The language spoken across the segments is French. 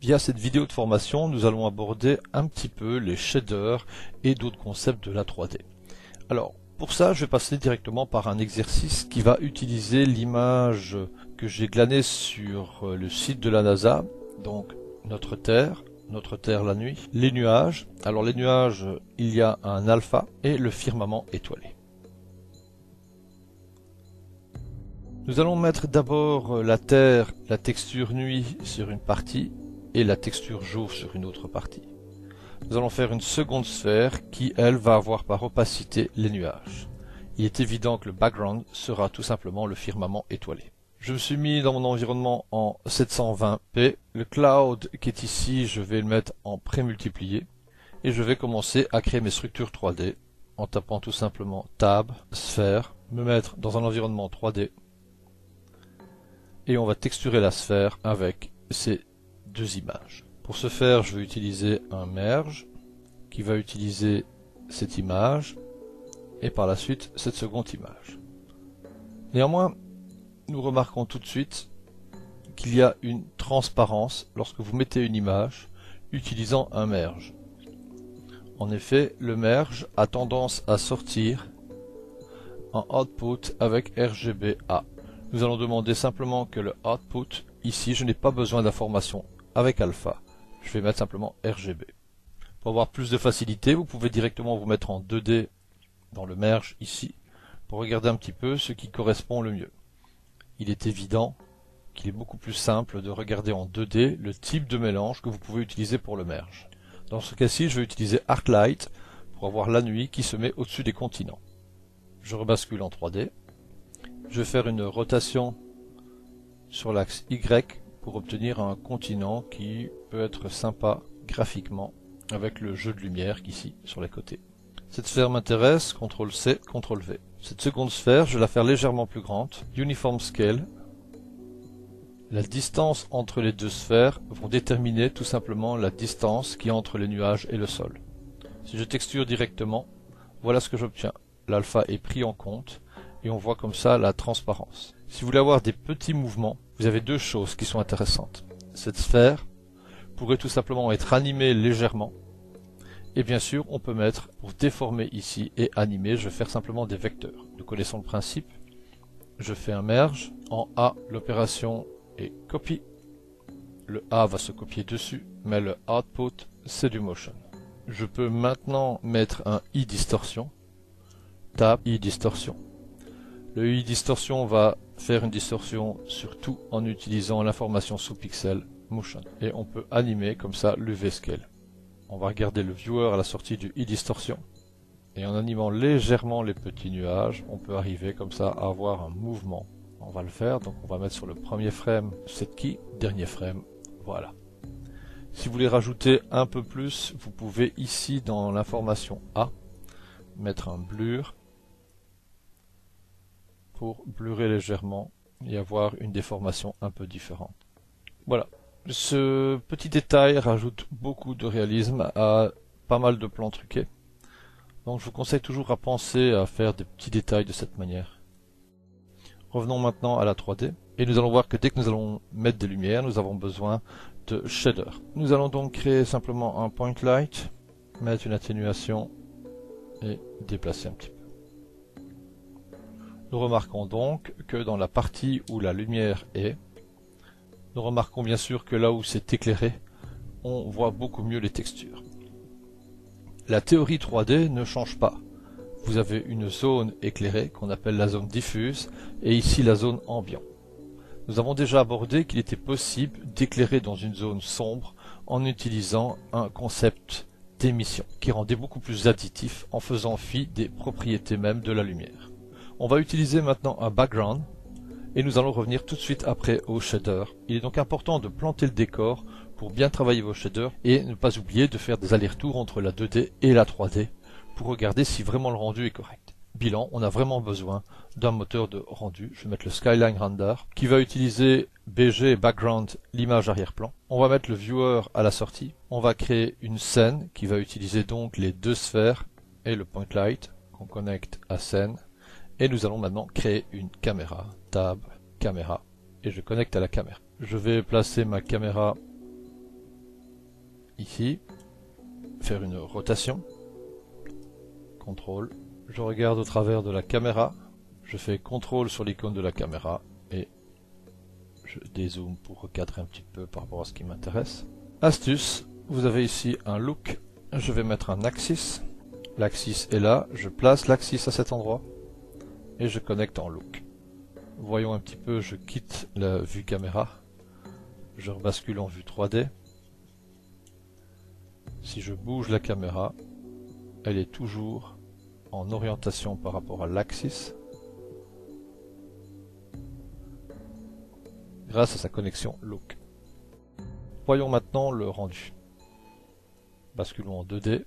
Via cette vidéo de formation, nous allons aborder un petit peu les shaders et d'autres concepts de la 3D. Alors, pour ça, je vais passer directement par un exercice qui va utiliser l'image que j'ai glanée sur le site de la NASA, donc notre Terre la nuit, les nuages. Alors les nuages, il y a un alpha et le firmament étoilé. Nous allons mettre d'abord la Terre, la texture nuit sur une partie et la texture jour sur une autre partie. Nous allons faire une seconde sphère qui, elle, va avoir par opacité les nuages. Il est évident que le background sera tout simplement le firmament étoilé. Je me suis mis dans mon environnement en 720p. Le cloud qui est ici, je vais le mettre en prémultiplié. Et je vais commencer à créer mes structures 3D en tapant tout simplement Tab, Sphère, me mettre dans un environnement 3D. Et on va texturer la sphère avec ces deux images. Pour ce faire, je vais utiliser un merge qui va utiliser cette image et par la suite cette seconde image. Néanmoins, nous remarquons tout de suite qu'il y a une transparence lorsque vous mettez une image utilisant un merge. En effet, le merge a tendance à sortir en output avec RGBA. Nous allons demander simplement que le output, ici je n'ai pas besoin d'informations avec alpha. Je vais mettre simplement RGB. Pour avoir plus de facilité, vous pouvez directement vous mettre en 2D dans le merge ici, pour regarder un petit peu ce qui correspond le mieux. Il est évident qu'il est beaucoup plus simple de regarder en 2D le type de mélange que vous pouvez utiliser pour le merge. Dans ce cas-ci, je vais utiliser ArcLight pour avoir la nuit qui se met au-dessus des continents. Je rebascule en 3D. Je vais faire une rotation sur l'axe Y pour obtenir un continent qui peut être sympa graphiquement avec le jeu de lumière qu'ici sur les côtés. Cette sphère m'intéresse, CTRL-C, CTRL-V. Cette seconde sphère, je vais la faire légèrement plus grande. Uniform Scale. La distance entre les deux sphères vont déterminer tout simplement la distance qui est entre les nuages et le sol. Si je texture directement, voilà ce que j'obtiens. L'alpha est pris en compte et on voit comme ça la transparence. Si vous voulez avoir des petits mouvements, vous avez deux choses qui sont intéressantes. Cette sphère pourrait tout simplement être animée légèrement. Et bien sûr, on peut mettre, pour déformer ici et animer, je vais faire simplement des vecteurs. Nous connaissons le principe. Je fais un merge. En A, l'opération est copy. Le A va se copier dessus, mais le output, c'est du motion. Je peux maintenant mettre un I distorsion. Tab, I distorsion. Le I distorsion va faire une distorsion sur tout en utilisant l'information sous pixel motion. Et on peut animer comme ça l'UV scale. On va regarder le viewer à la sortie du I distorsion. Et en animant légèrement les petits nuages, on peut arriver comme ça à avoir un mouvement. On va le faire, donc on va mettre sur le premier frame cette key, dernier frame, voilà. Si vous voulez rajouter un peu plus, vous pouvez ici dans l'information A, mettre un blur pour blurrer légèrement et avoir une déformation un peu différente. Voilà. Ce petit détail rajoute beaucoup de réalisme à pas mal de plans truqués. Donc je vous conseille toujours à penser à faire des petits détails de cette manière. Revenons maintenant à la 3D. Et nous allons voir que dès que nous allons mettre des lumières, nous avons besoin de shader. Nous allons donc créer simplement un point light, mettre une atténuation et déplacer un petit peu. Nous remarquons donc que dans la partie où la lumière est, nous remarquons bien sûr que là où c'est éclairé, on voit beaucoup mieux les textures. La théorie 3D ne change pas. Vous avez une zone éclairée qu'on appelle la zone diffuse et ici la zone ambiant. Nous avons déjà abordé qu'il était possible d'éclairer dans une zone sombre en utilisant un concept d'émission qui rendait beaucoup plus additif en faisant fi des propriétés mêmes de la lumière. On va utiliser maintenant un background et nous allons revenir tout de suite après au shader. Il est donc important de planter le décor pour bien travailler vos shaders et ne pas oublier de faire des allers-retours entre la 2D et la 3D pour regarder si vraiment le rendu est correct. Bilan, on a vraiment besoin d'un moteur de rendu. Je vais mettre le Skyline Render qui va utiliser BG et Background, l'image arrière-plan. On va mettre le Viewer à la sortie. On va créer une scène qui va utiliser donc les deux sphères et le Point Light qu'on connecte à scène. Et nous allons maintenant créer une caméra. Tab, caméra. Et je connecte à la caméra. Je vais placer ma caméra ici, faire une rotation, CTRL, je regarde au travers de la caméra, je fais CTRL sur l'icône de la caméra et je dézoome pour recadrer un petit peu par rapport à ce qui m'intéresse. Astuce, vous avez ici un look, je vais mettre un axis, l'axis est là, je place l'axis à cet endroit et je connecte en look. Voyons un petit peu, je quitte la vue caméra, je rebascule en vue 3D. Si je bouge la caméra, elle est toujours en orientation par rapport à l'axis, grâce à sa connexion look. Voyons maintenant le rendu. Basculons en 2D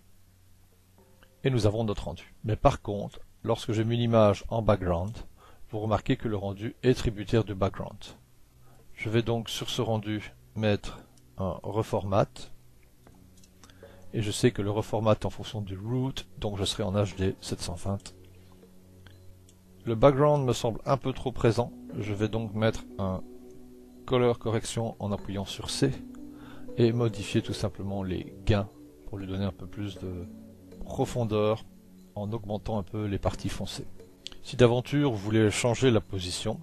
et nous avons notre rendu. Mais par contre, lorsque j'ai mis l'image en background, vous remarquez que le rendu est tributaire du background. Je vais donc sur ce rendu mettre un reformat et je sais que le reformat en fonction du root, donc je serai en HD 720. Le background me semble un peu trop présent, je vais donc mettre un color correction en appuyant sur C et modifier tout simplement les gains pour lui donner un peu plus de profondeur en augmentant un peu les parties foncées. Si d'aventure vous voulez changer la position,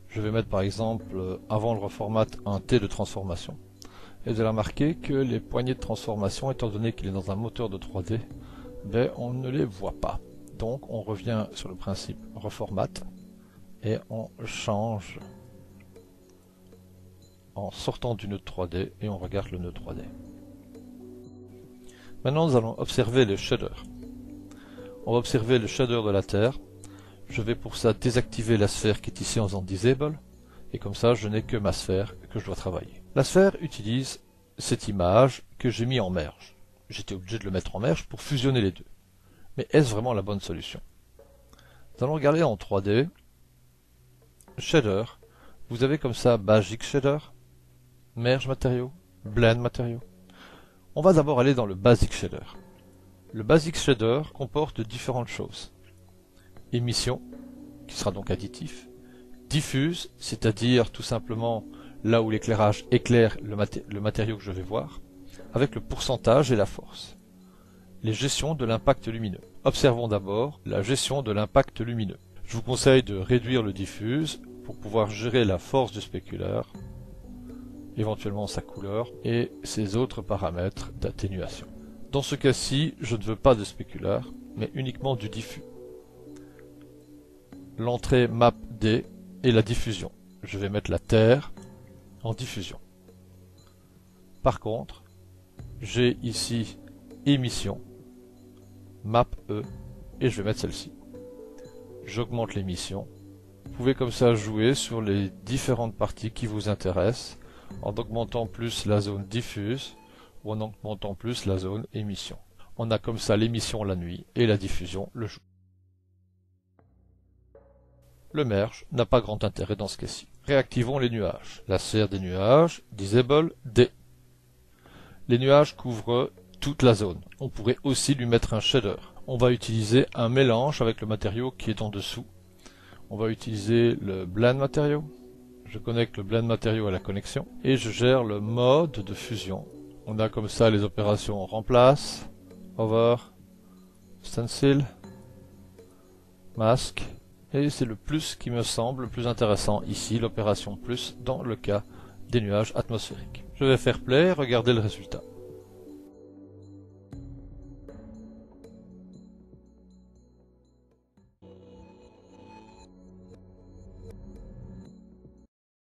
je vais mettre par exemple avant le reformat un T de transformation. Et vous allez remarquer que les poignées de transformation, étant donné qu'il est dans un moteur de 3D, ben, on ne les voit pas. Donc on revient sur le principe reformat et on change en sortant du nœud 3D et on regarde le nœud 3D. Maintenant nous allons observer le shader. On va observer le shader de la Terre. Je vais pour ça désactiver la sphère qui est ici en faisant Disable, et comme ça je n'ai que ma sphère que je dois travailler. La sphère utilise cette image que j'ai mis en merge. J'étais obligé de le mettre en merge pour fusionner les deux. Mais est-ce vraiment la bonne solution? Nous allons regarder en 3D, Shader, vous avez comme ça Basic Shader, Merge Matériaux, Blend Matériaux. On va d'abord aller dans le Basic Shader. Le Basic Shader comporte différentes choses. Émission, qui sera donc additif, diffuse, c'est-à-dire tout simplement là où l'éclairage éclaire le matériau que je vais voir, avec le pourcentage et la force. Les gestions de l'impact lumineux. Observons d'abord la gestion de l'impact lumineux. Je vous conseille de réduire le diffuse pour pouvoir gérer la force du spéculaire, éventuellement sa couleur et ses autres paramètres d'atténuation. Dans ce cas-ci, je ne veux pas de spéculaire, mais uniquement du diffus. L'entrée map D et la diffusion. Je vais mettre la Terre en diffusion. Par contre, j'ai ici émission, map E, et je vais mettre celle-ci. J'augmente l'émission. Vous pouvez comme ça jouer sur les différentes parties qui vous intéressent, en augmentant plus la zone diffuse, ou en augmentant plus la zone émission. On a comme ça l'émission la nuit et la diffusion le jour. Le merge n'a pas grand intérêt dans ce cas-ci. Réactivons les nuages. La sphère des nuages, Disable D. Les nuages couvrent toute la zone. On pourrait aussi lui mettre un shader. On va utiliser un mélange avec le matériau qui est en dessous. On va utiliser le blend matériau. Je connecte le blend matériau à la connexion et je gère le mode de fusion. On a comme ça les opérations remplace, over, stencil, mask. Et c'est le plus qui me semble le plus intéressant ici, l'opération plus, dans le cas des nuages atmosphériques. Je vais faire play, regarder le résultat.